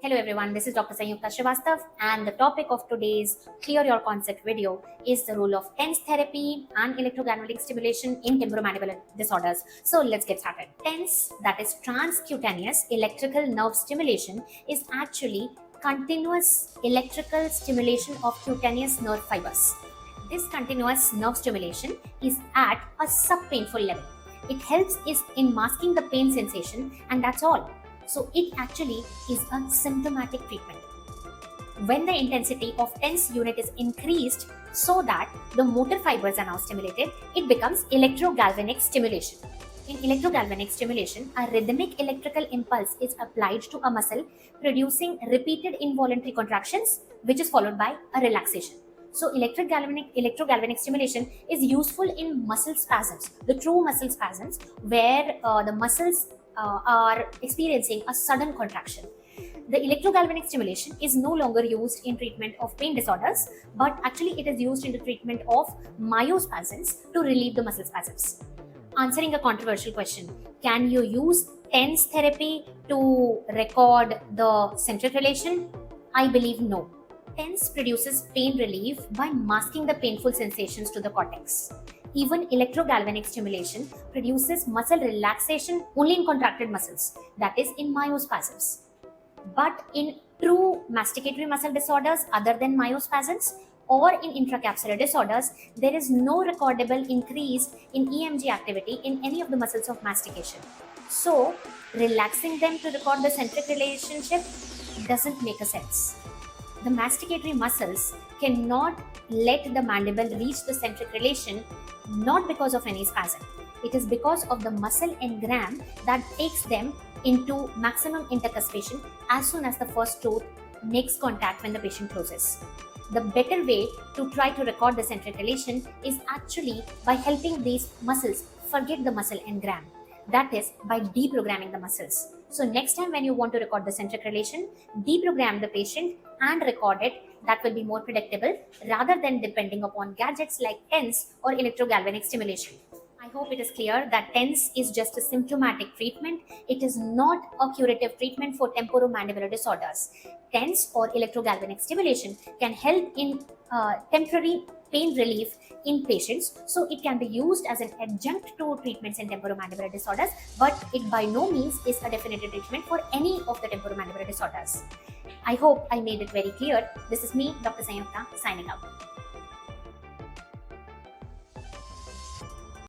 Hello everyone, this is Dr. Sanyukta Srivastav, and the topic of today's Clear Your Concept video is the role of TENS therapy and electrogalvanic stimulation in temporomandibular disorders. So let's get started. TENS, that is transcutaneous electrical nerve stimulation, is actually continuous electrical stimulation of cutaneous nerve fibers. This continuous nerve stimulation is at a sub-painful level. It helps is in masking the pain sensation, and that's all. So it actually is a symptomatic treatment. When the intensity of TENS unit is increased so that the motor fibers are now stimulated, it becomes electrogalvanic stimulation. In electrogalvanic stimulation, a rhythmic electrical impulse is applied to a muscle, producing repeated involuntary contractions, which is followed by a relaxation. So electrogalvanic stimulation is useful in muscle spasms, the true muscle spasms, where the muscles are experiencing a sudden contraction. The electrogalvanic stimulation is no longer used in treatment of pain disorders, but actually it is used in the treatment of myospasms to relieve the muscle spasms. Answering a controversial question, can you use TENS therapy to record the centric relation? I believe no. TENS produces pain relief by masking the painful sensations to the cortex. Even electrogalvanic stimulation produces muscle relaxation only in contracted muscles, that is in myospasms. But in true masticatory muscle disorders other than myospasms or in intracapsular disorders, there is no recordable increase in EMG activity in any of the muscles of mastication. So, relaxing them to record the centric relationship doesn't make a sense. The masticatory muscles cannot let the mandible reach the centric relation, not because of any spasm. It is because of the muscle engram that takes them into maximum intercuspation as soon as the first tooth makes contact when the patient closes. The better way to try to record the centric relation is actually by helping these muscles forget the muscle engram. That is by deprogramming the muscles. So next time when you want to record the centric relation, deprogram the patient and record it. That will be more predictable rather than depending upon gadgets like TENS or electrogalvanic stimulation. I hope it is clear that TENS is just a symptomatic treatment. It is not a curative treatment for temporomandibular disorders. TENS or electrogalvanic stimulation can help in temporary pain relief in patients, so it can be used as an adjunct to treatments in temporomandibular disorders, but it by no means is a definitive treatment for any of the temporomandibular disorders. I hope I made it very clear. This is me, Dr. Sanyukta, signing out.